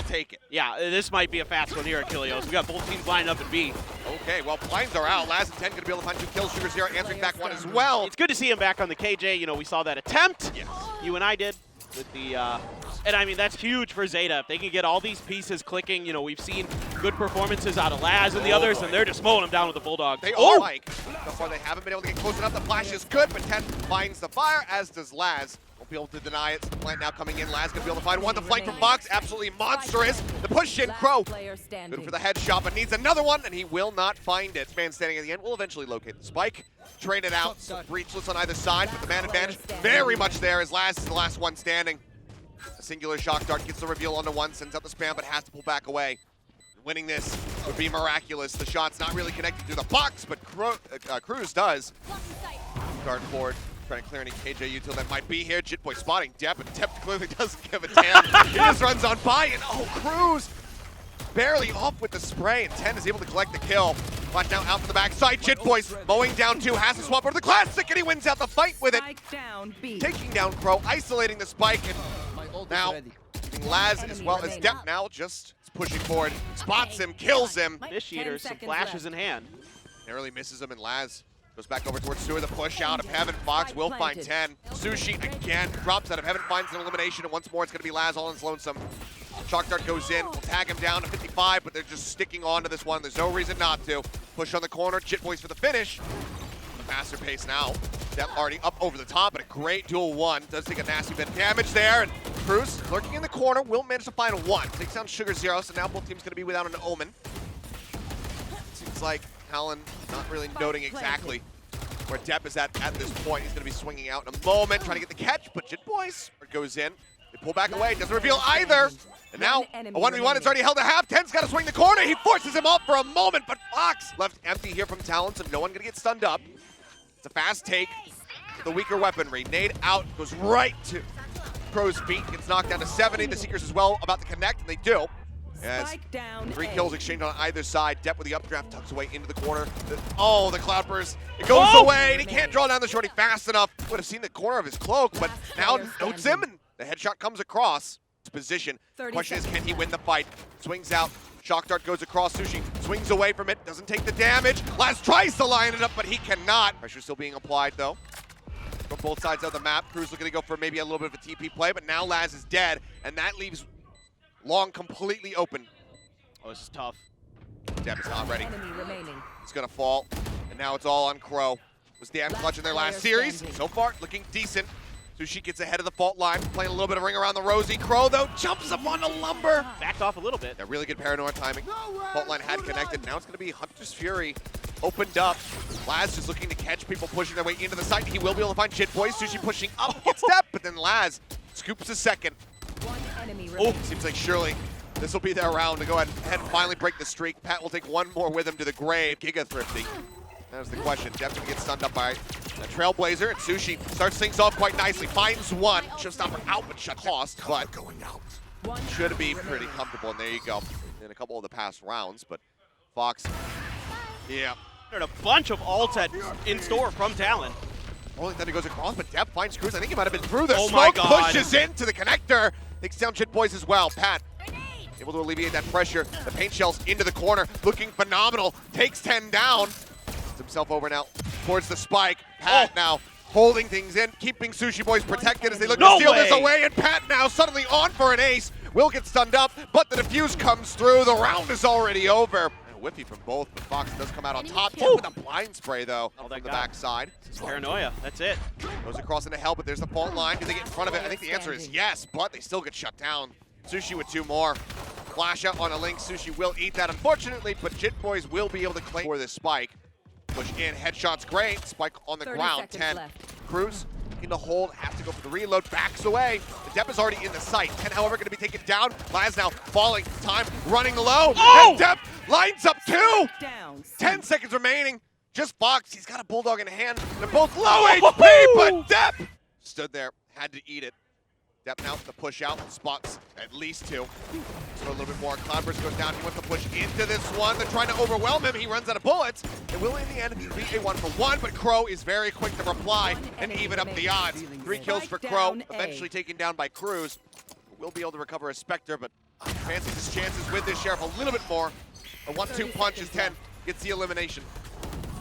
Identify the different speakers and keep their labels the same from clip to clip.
Speaker 1: I'll take it.
Speaker 2: Yeah, this might be a fast one here at Kilios. We got both teams lined up in B.
Speaker 1: Okay, well, blinds are out. Laz and 10 going to be able to find 2 kills. Sugar Zero answering back 1 as well.
Speaker 2: It's good to see him back on the KJ. You know, we saw that attempt.
Speaker 1: Yes.
Speaker 2: You and I did with the, and I mean, that's huge for ZETA. If they can get all these pieces clicking, you know, we've seen good performances out of Laz and the others, and they're just mowing them down with the Bulldogs.
Speaker 1: They are like, so far they haven't been able to get close enough. The flash is good, but 10 finds the fire, as does Laz. Won't be able to deny it. Plant now coming in. Laz gonna be able to find one. The flank from Fox, absolutely monstrous. The push in, Crow. Good for the headshot, but needs another one, and he will not find it. Man standing at the end will eventually locate the spike. Trade it out. Breachless on either side, but the man advantage very much there as Laz is the last one standing. A singular shock dart gets the reveal onto one, sends out the spam, but has to pull back away. Winning this would be miraculous. The shot's not really connected to the box, but Cruz does. Dart forward, trying to clear any KJ util that might be here. Jitboy spotting Depp, and Depp clearly doesn't give a damn. He just runs on by, and oh, Cruz barely off with the spray, and 10 is able to collect the kill. Flash now out from the backside. Jitboy's mowing down 2, has to swap over the classic, and he wins out the fight with it. Taking down Crow, isolating the spike, and now Laz as well as Depp now just pushing forward, spots him, kills him.
Speaker 2: Initiators, some flashes in hand.
Speaker 1: Narrowly misses him, and Laz goes back over towards Sewer. The push out of Heaven. Fox will find 10. Sushi again drops out of Heaven, finds an elimination, and once more it's going to be Laz all on his lonesome. Shock Dart goes in, will tag him down to 55, but they're just sticking on to this one. There's no reason not to. Push on the corner, Jitboys for the finish. Faster pace now. Depp already up over the top, but a great duel one. Does take a nasty bit of damage there, and Cruz lurking in the corner will manage to find a 1. Takes down Sugar Zero, so now both teams going to be without an Omen. Seems like Hallen not really noting exactly where Depp is at this point. He's going to be swinging out in a moment, trying to get the catch, but Jitboys goes in. They pull back away, doesn't reveal either. And now a 1v1, it's already held a half. 10's got to swing the corner. He forces him off for a moment, but Fox left empty here from Talon, so no one going to get stunned up. It's a fast take. The weaker weaponry. Nade out, goes right to Crow's feet, gets knocked down to 70. The Seekers as well about to connect, and they do. As 3 kills exchanged on either side. Depp with the updraft tucks away into the corner. The Cloud Burst, it goes away, and he can't draw down the shorty fast enough. Would have seen the corner of his cloak, but now notes him, and the headshot comes across his position. Question is, can he win the fight? Swings out. Shock Dart goes across. Sushi swings away from it, doesn't take the damage. Laz tries to line it up, but he cannot. Pressure still being applied, though, from both sides of the map. Cruz looking to go for maybe a little bit of a TP play, but now Laz is dead, and that leaves Long completely open.
Speaker 2: Oh, this is tough.
Speaker 1: Depp is not ready. He's gonna fall, and now it's all on Crow. Was damn clutch in their last series. So far, looking decent. Sushi gets ahead of the fault line, playing a little bit of ring around the rosy. Crow, though, jumps up on the lumber.
Speaker 2: Backed off a little bit.
Speaker 1: Yeah, really good paranoid timing. Fault line had connected. Now it's going to be Hunter's Fury opened up. Laz just looking to catch people pushing their way into the site. He will be able to find Jitboy. Sushi pushing up, gets Step, but then Laz scoops a second. Oh, seems like surely this will be their round to go ahead and finally break the streak. Pat will take one more with him to the grave. Giga Thrifty. That was the question. Definitely gets stunned up by a Trailblazer, and Sushi starts things off quite nicely. Finds one. Showstopper out, but shut cost. But should be pretty comfortable, and there you go. In a couple of the past rounds, but Fox, yeah.
Speaker 2: There's a bunch of ults in store from Talon.
Speaker 1: Only then it goes across, but Depp finds Cruz. I think he might have been through the
Speaker 2: smoke.
Speaker 1: Pushes into the connector. Takes down Jitboys as well. Pat able to alleviate that pressure. The paint shells into the corner, looking phenomenal. Takes 10 down. Himself over now towards the spike. Pat now holding things in, keeping Sushi Boys protected as they look to steal this away, and Pat now suddenly on for an ace. Will get stunned up, but the defuse comes through. The round is already over. And a whiffy from both, but Fox does come out on top. With a blind spray, though, from the backside.
Speaker 2: Paranoia, that's it.
Speaker 1: Goes across into hell, but there's the fault line. Do they get in front of it? I think the answer is yes, but they still get shut down. Sushi with 2 more. Flash out on a link. Sushi will eat that, unfortunately, but Jitboys will be able to claim for this spike. Push in, headshots great. Spike on the ground, 10. Cruz in the hold, has to go for the reload, backs away. The Depp is already in the sight. 10, however, going to be taken down. Laz now falling, time running low. And Depp lines up 2. 10 seconds remaining. Just Fox, he's got a Bulldog in hand. They're both low HP, but Depp stood there, had to eat it. Depp now to push out, spots at least 2. So a little bit more. Cloudburst goes down. He wants to push into this one. They're trying to overwhelm him. He runs out of bullets. It will, in the end, be a 1-for-1, but Crow is very quick to reply and even up the odds. 3 kills for Crow, eventually taken down by Cruz. Will be able to recover a Spectre, but fancies his chances with this Sheriff a little bit more. A 1-2 punch as 10 gets the elimination.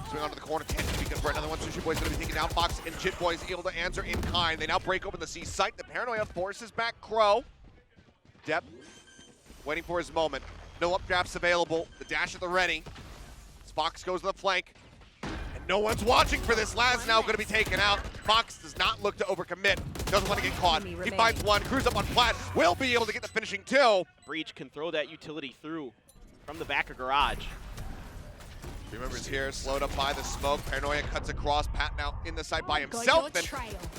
Speaker 1: Swing onto the corner, 10 to be good for another one. Sushi Boy's going to be taken down. Fox and Jit Boy's able to answer in kind. They now break open the C site. The Paranoia forces back Crow. Depp waiting for his moment. No updrafts available. The dash at the ready. Fox goes to the flank. And no one's watching for this. Laz now going to be taken out. Fox does not look to overcommit. Doesn't want to get caught. He finds one. Crews up on flat. Will be able to get the finishing two.
Speaker 2: Breach can throw that utility through from the back of garage.
Speaker 1: Remembers here, slowed up by the smoke. Paranoia cuts across. Pat now in the site by himself, and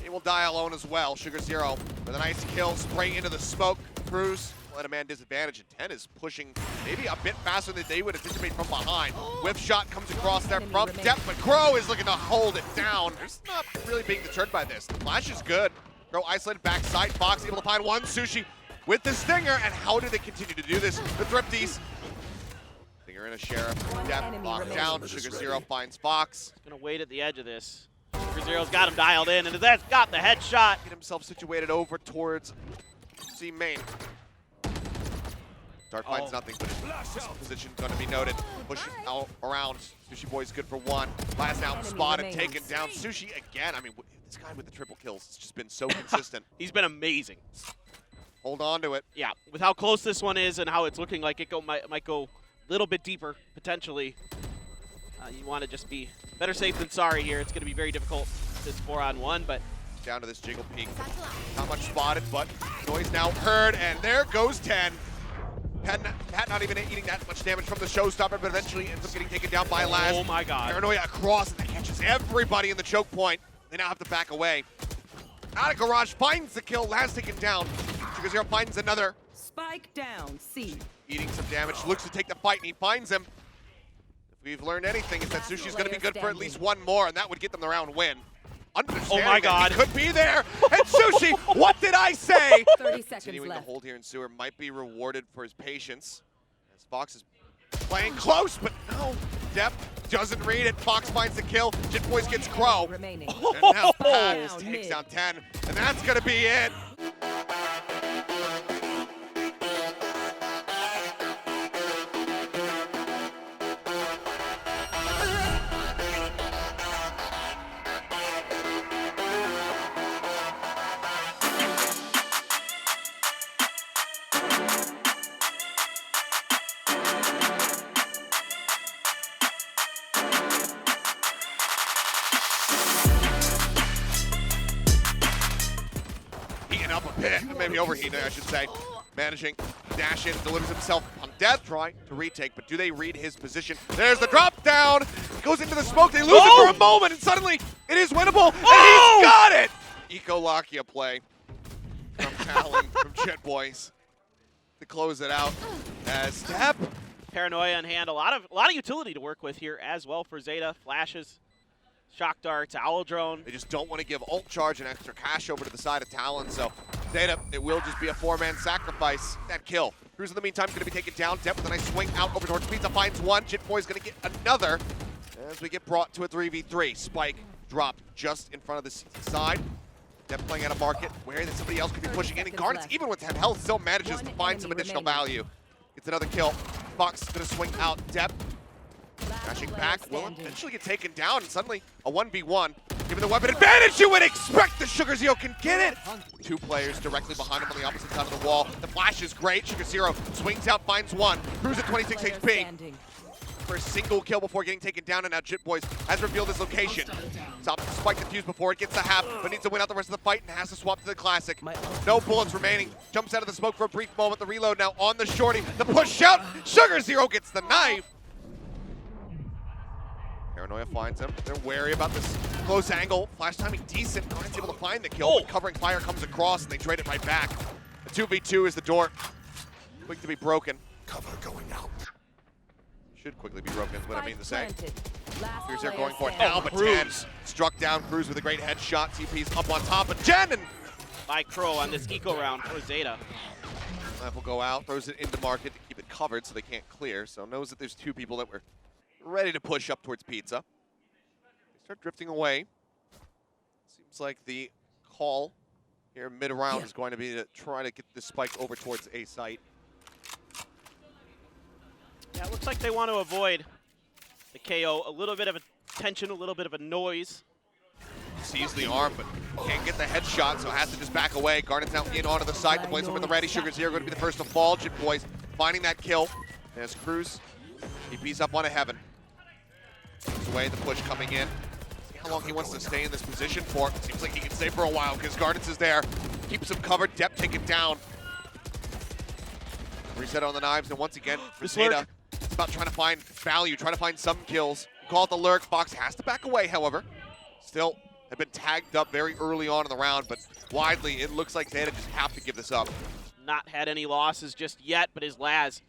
Speaker 1: he will die alone as well. Sugar Zero with a nice kill, spray into the smoke. Cruz let a man disadvantage, and 10 is pushing maybe a bit faster than they would anticipate from behind. Whip shot comes across there from depth, but Crow is looking to hold it down. There's not really being deterred by this. The flash is good. Crow isolated backside. Fox able to find one. Sushi with the stinger, and how do they continue to do this? The Thrifties. Stinger in a Sheriff. Depth locked down. Sugar Zero finds Fox.
Speaker 2: He's gonna wait at the edge of this. Sugar Zero's got him dialed in, and that's got the headshot.
Speaker 1: Get himself situated over towards C main. Dart finds nothing, but his position going to be noted. Pushing out around. Sushi Boy's good for one. Last out spotted, taken down. Sushi again. I mean, this guy with the triple kills has just been so consistent.
Speaker 2: He's been amazing.
Speaker 1: Hold on to it.
Speaker 2: Yeah, with how close this one is and how it's looking like it might go a little bit deeper, potentially. You want to just be better safe than sorry here. It's going to be very difficult, this 4-on-1, but
Speaker 1: down to this jiggle peak. Not much spotted, but noise now heard, and there goes 10. Pat not even eating that much damage from the showstopper, but eventually ends up getting taken down by Laz.
Speaker 2: Oh my god.
Speaker 1: Paranoia across, and that catches everybody in the choke point. They now have to back away. Out of garage, finds the kill. Laz taken down. Sugar Zero finds another.
Speaker 3: Spike down, C.
Speaker 1: Eating some damage, looks to take the fight, and he finds him. If we've learned anything, it's that Sushi's going to be good for at least one more, and that would get them the round win. Understanding
Speaker 2: oh my god.
Speaker 1: He could be there. And Sushi, what did I say?
Speaker 3: 30 seconds
Speaker 1: Continuing
Speaker 3: left.
Speaker 1: to hold here, and Sewer might be rewarded for his patience. As Fox is playing close, but no. Depp doesn't read it. Fox finds the kill. Jit Boys gets Crow.
Speaker 3: Remaining.
Speaker 1: And now Paz takes down 10. And that's going to be it. Up a bit, maybe overheating, I should say. Managing, dash in, delivers himself on death, try to retake, but do they read his position? There's the drop down, goes into the smoke, they lose it for a moment, and suddenly it is winnable, and he's got it! Eco-Lakia play from Talon, from Jet Boys to close it out as Step.
Speaker 2: Paranoia in hand, a lot of utility to work with here as well for Zeta. Flashes. Shock darts, owl drone.
Speaker 1: They just don't want to give ult charge and extra cash over to the side of Talon, so Zeta, it will just be a 4-man sacrifice. That kill. Cruz in the meantime is going to be taken down. Depp with a nice swing out over towards Pizza, finds one. Jit Boy's going to get another as we get brought to a 3v3. Spike dropped just in front of the side. Depp playing at a market where somebody else could be pushing in. And Garnets, even with 10 health, still manages to find some additional value. Gets another kill. Fox is going to swing out. Depp crashing back, will eventually get taken down, and suddenly a 1v1. Given the weapon advantage, you would expect the Sugar Zero can get it! Two players directly behind him on the opposite side of the wall. The flash is great. Sugar Zero swings out, finds one. Cruz at 26 HP. For a single kill before getting taken down, and now Jit Boys has revealed his location. Stops the spike defuse before it gets the half, but needs to win out the rest of the fight and has to swap to the classic. No bullets remaining. Jumps out of the smoke for a brief moment. The reload now on the shorty. The push out. Sugar Zero gets the knife. Paranoia finds him. They're wary about this close angle. Flash timing decent. Garnet's able to find the kill, but covering fire comes across, and they trade it right back. The 2v2 is the door. Quick to be broken. Cover going out. Should quickly be broken is what I mean to say. Here's they're going for it now, but Jen struck down Cruz with a great headshot. TP's up on top of Jen, and
Speaker 2: by Crow on this eco round for Zeta.
Speaker 1: Knife will go out, throws it into market to keep it covered so they can't clear. So knows that there's two people that were ready to push up towards Pizza. They start drifting away. Seems like the call here mid-round is going to be to try to get this spike over towards A site.
Speaker 2: Yeah, it looks like they want to avoid the KO. A little bit of a tension, a little bit of a noise.
Speaker 1: Sees the arm, but can't get the headshot, so has to just back away. Garnet's now in onto the side to place him with the ready. Sugar Zero going to be the first to fall. Jit Boys finding that kill. As Cruz, he beats up onto Heaven. Moves away, the push coming in. See how long he wants to stay in this position for. Seems like he can stay for a while because Garnets is there. Keeps him covered. Depp taken down. Reset on the knives, and once again, for ZETA, it's about trying to find value, trying to find some kills. Call it the lurk. Fox has to back away, however. Still had been tagged up very early on in the round, but widely, it looks like ZETA just have to give this up.
Speaker 2: Not had any losses just yet, but his Laz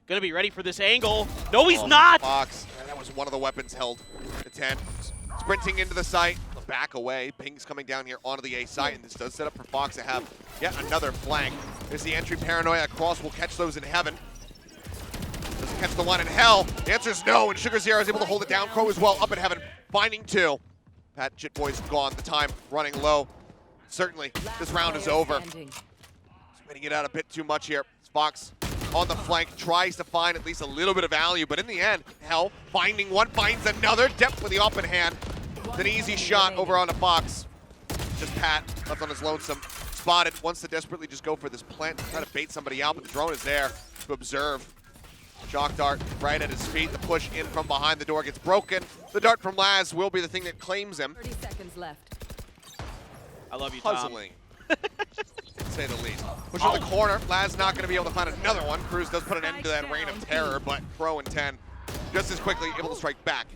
Speaker 2: gonna be ready for this angle. No, he's not!
Speaker 1: Fox, that was one of the weapons held to 10. Sprinting into the site, back away. Ping's coming down here onto the A site, and this does set up for Fox to have yet another flank. There's the entry paranoia. Cross will catch those in Heaven. Doesn't catch the one in Hell. The answer is no, and Sugar Zero is able to hold it down. Crow as well, up in Heaven, finding two. Pat Jit Boys gone, the time running low. Certainly, this round is over. Spinning it out a bit too much here. Fox on the flank, tries to find at least a little bit of value, but in the end, Hell finding one, finds another. Depth with the open hand. It's an easy shot over onto Fox. Just Pat left on his lonesome. Spotted, wants to desperately just go for this plant, try to bait somebody out, but the drone is there to observe. Shock dart right at his feet. The push in from behind the door gets broken. The dart from Laz will be the thing that claims him.
Speaker 3: 30 seconds left.
Speaker 2: I love you, Tom.
Speaker 1: Puzzling, to say the least. Push in the corner. Laz not going to be able to find another one. Cruz does put an end to that reign of terror, but Pro and 10 just as quickly able to strike back.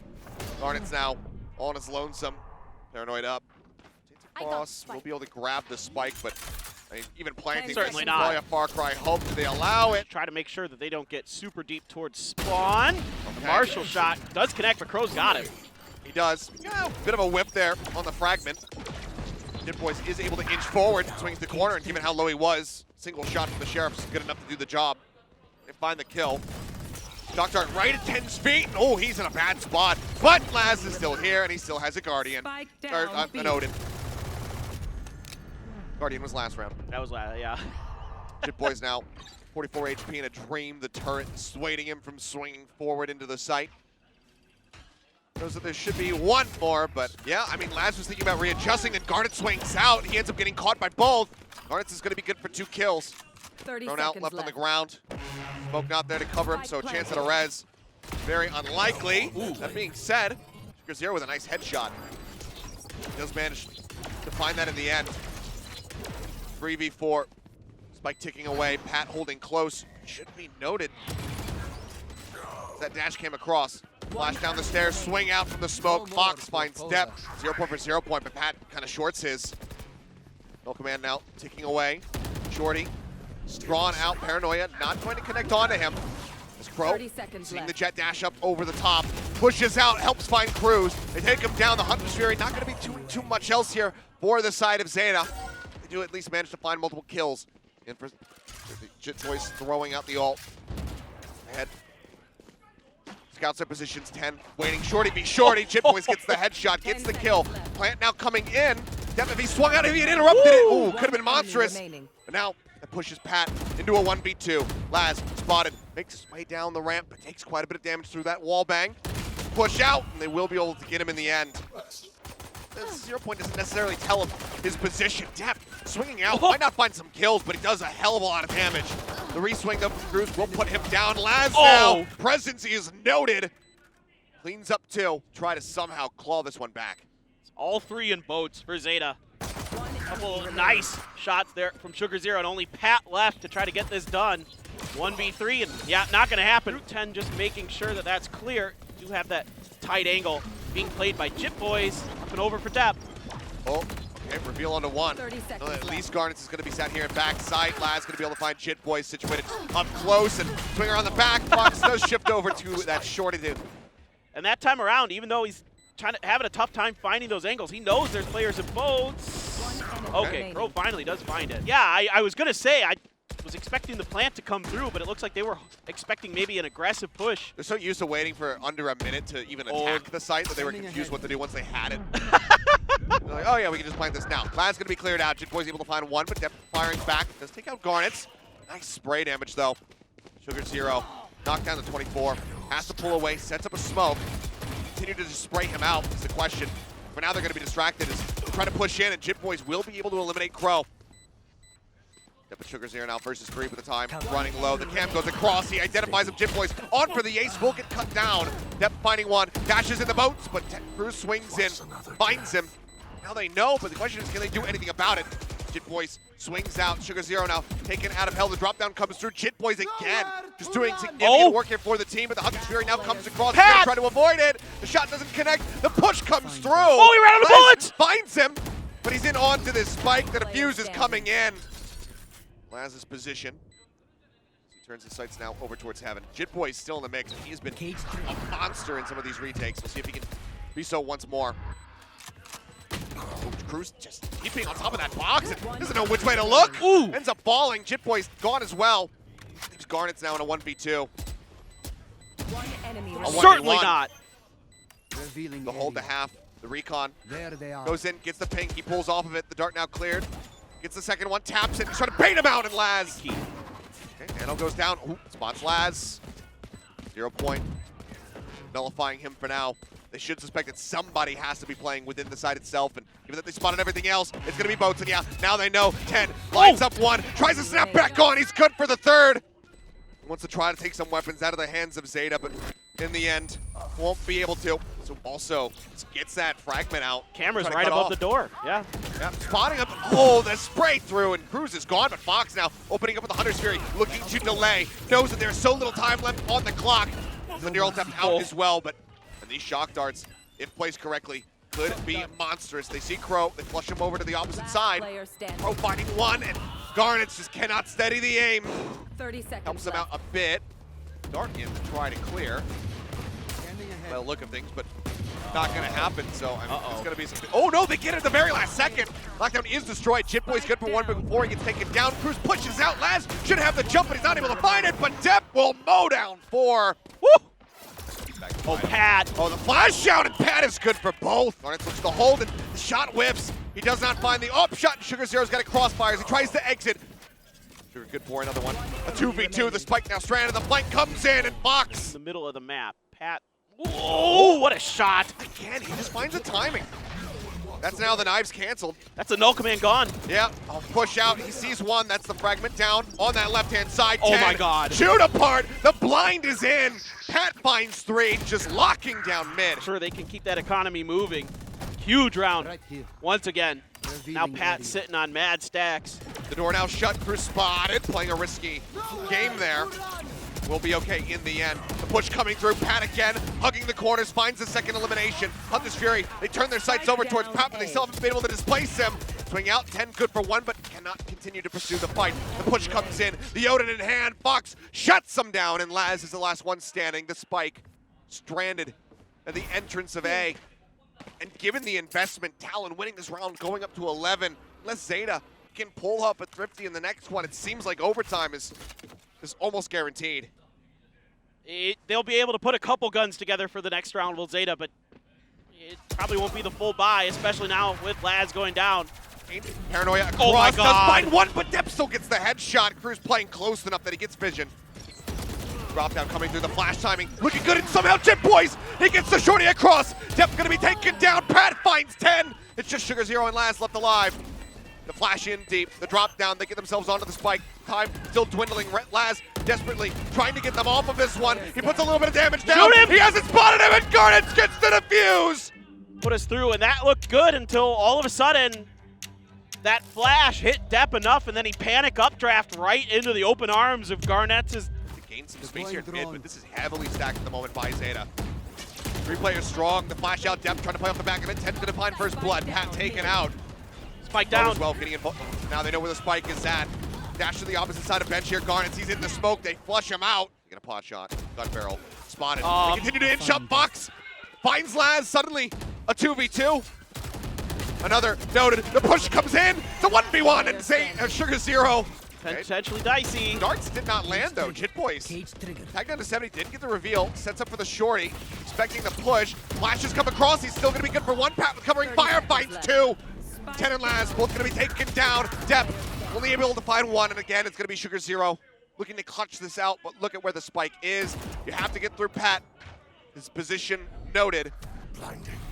Speaker 1: Garnet's now on his lonesome. Paranoid up. Cross will be able to grab the spike, but I mean, even planting
Speaker 2: Certainly
Speaker 1: this
Speaker 2: not.
Speaker 1: probably a far cry hope. Do they allow it?
Speaker 2: Try to make sure that they don't get super deep towards spawn.
Speaker 1: Okay.
Speaker 2: The Marshall shot does connect, but Crow's got him.
Speaker 1: He does. Yeah, bit of a whip there on the fragment. Jit Boys is able to inch forward, swings the corner, and given how low he was, single shot from the Sheriff is good enough to do the job. They find the kill. Shock dart right at 10's feet. Oh, he's in a bad spot. But Laz is still here, and he still has a Guardian.
Speaker 3: Spike
Speaker 1: Or
Speaker 3: down,
Speaker 1: an Odin. Guardian was last round.
Speaker 2: That was last, yeah.
Speaker 1: Jit Boys now 44 HP in a dream. The turret dissuading him from swinging forward into the site. Shows that there should be one more, but yeah, I mean, Laz was thinking about readjusting, and Garnet swings out. He ends up getting caught by both. Garnet's is going to be good for 2 kills.
Speaker 3: 30
Speaker 1: Thrown
Speaker 3: seconds
Speaker 1: out, left on the
Speaker 3: left.
Speaker 1: ground. Smoke not there to cover him, so a chance at a res. Very unlikely. That being said, Sugar Zero with a nice headshot. He does manage to find that in the end. 3v4. Spike ticking away. Pat holding close. Should be noted. That dash came across. Flash down the stairs, swing out from the smoke. Fox finds depth. 0 point for 0 point, but Pat kind of shorts his. No command now, ticking away. Shorty, drawn out, paranoia, not going to connect onto him. As Crow,
Speaker 3: 30 seconds
Speaker 1: seeing
Speaker 3: left.
Speaker 1: the jet dash up over the top, pushes out, helps find Cruz. They take him down, the Hunter's Fury. Not going to be too much else here for the side of ZETA. They do at least manage to find multiple kills. And for the Jit Boys throwing out the ult. Ahead. Scouts their positions, 10, waiting, Shorty be Shorty. Jit Boys gets the headshot, gets the kill. Plant now coming in. Dep, if he swung out, if he had interrupted it, ooh, could have been monstrous. But now, that pushes Pat into a 1v2. Laz, spotted, makes his way down the ramp, but takes quite a bit of damage through that wall bang. Push out, and they will be able to get him in the end. This 0 point doesn't necessarily tell him his position. Dep, swinging out, might not find some kills, but he does a hell of a lot of damage. The re-swing up from Cruz will put him down. Laz now, presence is noted. Cleans up 2, try to somehow claw this one back.
Speaker 2: All 3 in boats for ZETA. Couple nice shots there from Sugar Zero, and only Pat left to try to get this done. 1v3, and yeah, not gonna happen. 10 just making sure that that's clear. You have that tight angle being played by Jit Boys. Up and over for Dep.
Speaker 1: Oh, okay, reveal onto 1.
Speaker 3: 30 seconds
Speaker 1: At least
Speaker 3: left.
Speaker 1: Garnets is gonna be sat here in backside. Laz gonna be able to find Jit Boys situated up close and swing around the back. Fox does shift over to that Shorty dude.
Speaker 2: And that time around, even though he's having a tough time finding those angles, he knows there's players in boats. Okay, Crow finally does find it. Yeah, I was going to say, I was expecting the plant to come through, but it looks like they were expecting maybe an aggressive push.
Speaker 1: They're so used to waiting for under a minute to even attack the site that they were confused what to do once they had it. They're like, oh yeah, we can just plant this now. Laz gonna be cleared out. Jit Boy's able to find 1, but Dep firing back. Does take out Garnets. Nice spray damage though. Sugar Zero Knocked down to 24. Has to pull away, sets up a smoke. Continue to just spray him out is the question. For now, they're going to be distracted as they try to push in, and Jit Boys will be able to eliminate Crow. But Sugar Zero now versus 3 with the time. Running low. The cam goes across. He identifies him. Jit Boys on for the ace. Will get cut down. Depth finding one. Dashes in the boats, but Cruz swings in. Finds him. Now they know, but the question is, can they do anything about it? Jit Boys swings out. Sugar Zero now taken out of hell. The drop down comes through. Jit Boys again. Just doing significant work here for the team, but the Hunter's Fury now comes across. He's gonna try to avoid it. The shot doesn't connect. The push comes through.
Speaker 2: Oh, he ran out of bullets!
Speaker 1: Finds him, but he's in onto this spike. The defuse is coming in. Laz's position. He turns his sights now over towards Heaven. Jit Boy's still in the mix, and he has been a monster in some of these retakes. We'll see if he can be so once more. Cruz just keeping on top of that box and doesn't know which way to look.
Speaker 2: Ooh.
Speaker 1: Ends up falling. Jit Boy's gone as well. Leaves Garnet's now in a 1v2.
Speaker 3: One enemy.
Speaker 1: A
Speaker 2: Certainly
Speaker 1: 1v1.
Speaker 2: not.
Speaker 1: The hold to half. The recon
Speaker 4: There they are.
Speaker 1: goes in, gets the ping. He pulls off of it. The dart now cleared. Gets the second one, taps it. He's trying to bait him out, and Laz. Okay, Nano goes down. Ooh, spots Laz. 0 point. Nullifying him for now. They should suspect that somebody has to be playing within the side itself, and given that they spotted everything else, it's going to be Boats, and yeah, now they know. 10 lines up one, tries to snap back on, he's good for the third. He wants to try to take some weapons out of the hands of ZETA, but in the end, won't be able to. So also gets that fragment out.
Speaker 2: Camera's
Speaker 1: Trying to
Speaker 2: right
Speaker 1: cut
Speaker 2: above
Speaker 1: off.
Speaker 2: the door. Yeah.
Speaker 1: Spotting him. Oh, the spray through, and Cruz is gone, but Fox now opening up with the Hunter's Fury, looking to delay. Knows that there's so little time left on the clock. The neural depth out as well, but and these shock darts, if placed correctly, could be monstrous. They see Crow, they flush him over to the opposite side. Crow finding one, and Garnets just cannot steady the aim.
Speaker 3: 30 seconds.
Speaker 1: Helps him out a bit. Dart in to try to clear. By the look of things, but not going to happen. So I mean, it's going to be some. Oh no, they get it at the very last second. Lockdown is destroyed. Jit Boy's good for one, but before he gets taken down, Cruz pushes out. Laz should have the jump, but he's not able to find it. But Depp will mow down 4. Woo!
Speaker 2: Oh, Pat.
Speaker 1: Oh, the flash out, and Pat is good for both. Garnet looks to hold, and the shot whiffs. He does not find the up shot. Sugar Zero's got a crossfires. He tries to exit. Sugar good for another one. A 2v2. The spike now stranded. The flank comes in, and Fox.
Speaker 2: In the middle of the map. Pat. Oh, what a shot.
Speaker 1: Again, he just finds the timing. That's now the knives canceled.
Speaker 2: That's a null command gone.
Speaker 1: Yeah, I'll push out. He sees one. That's the fragment down on that left-hand side.
Speaker 2: Oh
Speaker 1: 10.
Speaker 2: my God.
Speaker 1: Shoot apart. The blind is in. Pat finds 3, just locking down mid.
Speaker 2: Sure, they can keep that economy moving. Huge round.
Speaker 4: Right here.
Speaker 2: Once again. Now
Speaker 4: Revealing
Speaker 2: Pat
Speaker 4: area.
Speaker 2: sitting on mad stacks.
Speaker 1: The door now shut. Cruz spotted, playing a risky game there. Will be okay in the end. The push coming through. Pat again, hugging the corners, finds the second elimination. Hunter's Fury, they turn their sights over towards Pat, but they still haven't been able to displace him. Swing out, 10 good for 1, but cannot continue to pursue the fight. The push comes in, the Odin in hand. Fox shuts him down, and Laz is the last one standing. The spike stranded at the entrance of A. And given the investment, Talon winning this round, going up to 11, unless ZETA can pull up a Thrifty in the next one, it seems like overtime is almost guaranteed.
Speaker 2: They'll be able to put a couple guns together for the next round with ZETA, but it probably won't be the full buy, especially now with Laz going down.
Speaker 1: Paranoia across,
Speaker 2: Oh my
Speaker 1: does
Speaker 2: God.
Speaker 1: find one, but Depp still gets the headshot. Cruz playing close enough that he gets vision. Drop down coming through the flash timing. Looking good, and somehow Jit Boys, he gets the shorty across. Depp gonna be taken down. Pat finds 10. It's just Sugar Zero and Laz left alive. The flash in deep, the drop down, they get themselves onto the spike. Time still dwindling. Laz desperately trying to get them off of this one. He puts a little bit of damage down.
Speaker 2: Shoot him!
Speaker 1: He hasn't spotted him, and Garnet gets the defuse.
Speaker 2: Put us through, and that looked good until all of a sudden that flash hit Depp enough, and then he panic updraft right into the open arms of Garnet's.
Speaker 1: To gain some space here at mid, but this is heavily stacked at the moment by ZETA. 3 players strong. The flash out. Depp trying to play off the back of it. 10's gonna find first blood. Pat taken out.
Speaker 2: Spike down.
Speaker 1: As well, getting involved. Now they know where the spike is at. Dash to the opposite side of bench here. Garnet sees it in the smoke. They flush him out. Get a pot shot. Gun barrel. Spotted. They continue to inch up. Fox finds Laz. Suddenly a 2v2. Another noted. The push comes in. It's a 1v1 and Sugar Zero.
Speaker 2: Potentially dicey.
Speaker 1: Darts did not land though. Jit Boys.
Speaker 4: Cage trigger.
Speaker 1: Tag down to 70, didn't get the reveal. Sets up for the shorty. Expecting the push. Flashes come across. He's still going to be good for 1. Pat with covering fire. Finds 2. 10 and Laz both going to be taken down. Depp only able to find 1, and again, it's going to be Sugar Zero looking to clutch this out, but look at where the spike is. You have to get through Pat. His position noted.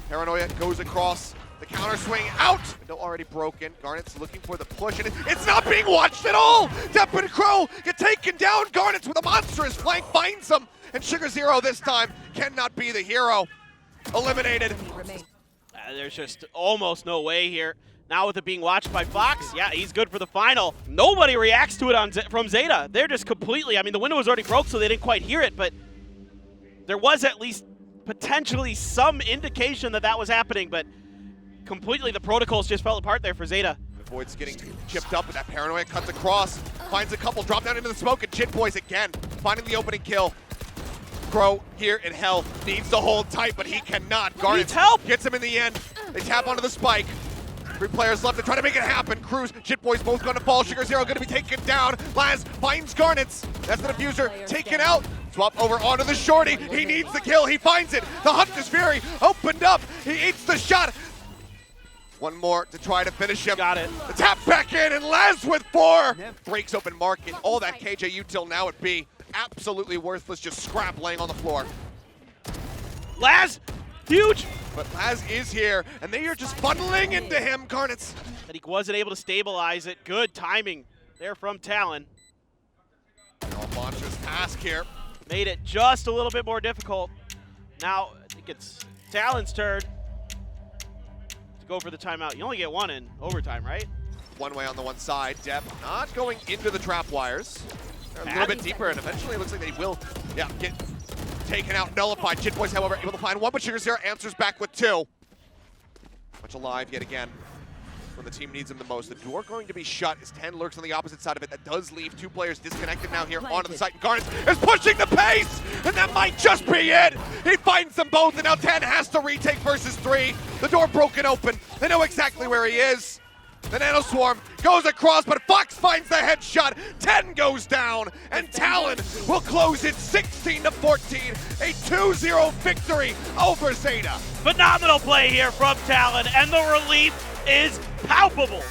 Speaker 1: Paranoia goes across. The counter swing out. Window already broken. Garnet's looking for the push, and it's not being watched at all. Depp and Crow get taken down. Garnet's with a monstrous flank finds them, and Sugar Zero this time cannot be the hero. Eliminated.
Speaker 3: Remain.
Speaker 2: There's just almost no way here. Now with it being watched by Fox, yeah, he's good for the final. Nobody reacts to it from Zeta. They're just completely, I mean, the window was already broke, so they didn't quite hear it, but there was at least potentially some indication that that was happening, but completely the protocols just fell apart there for Zeta.
Speaker 1: Avoids getting chipped up, but that Paranoia cuts across, finds a couple, drop down into the smoke, and Jit Boys again, finding the opening kill. Crow here in hell needs to hold tight, but he cannot. Garnet
Speaker 2: help.
Speaker 1: Gets him in the end. They tap onto the spike. 3 players left to try to make it happen. Cruz, Jit Boys both going to fall. Sugar Zero going to be taken down. Laz finds Garnets. That's the diffuser taken out. Swap over onto the shorty. He needs the kill. He finds it. The Hunter's Fury opened up. He eats the shot. One more to try to finish him.
Speaker 2: Got it.
Speaker 1: The tap back in, and Laz with 4. Breaks open market. All that KJU till now at B. Absolutely worthless, just scrap laying on the floor.
Speaker 2: Laz, huge.
Speaker 1: But Laz is here, and they are just funneling into him, Garnets.
Speaker 2: But he wasn't able to stabilize it. Good timing there from Talon.
Speaker 1: Oh, monstrous task here.
Speaker 2: Made it just a little bit more difficult. Now, I think it's Talon's turn to go for the timeout. You only get 1 in overtime, right?
Speaker 1: One way on the one side. Depp not going into the trap wires. They're a little bit deeper, and eventually it looks like they will, get taken out, nullified. Jit Boys, however, able to find 1, but Sugar Zero answers back with 2. Much alive yet again when the team needs him the most. The door going to be shut as 10 lurks on the opposite side of it. That does leave 2 players disconnected now here onto the site. And Garnet is pushing the pace, and that might just be it. He finds them both, and now 10 has to retake versus 3. The door broken open. They know exactly where he is. The Nano Swarm goes across, but Fox finds the headshot. 10 goes down, and Talon will close it 16-14. A 2-0 victory over Zeta.
Speaker 2: Phenomenal play here from Talon, and the relief is palpable.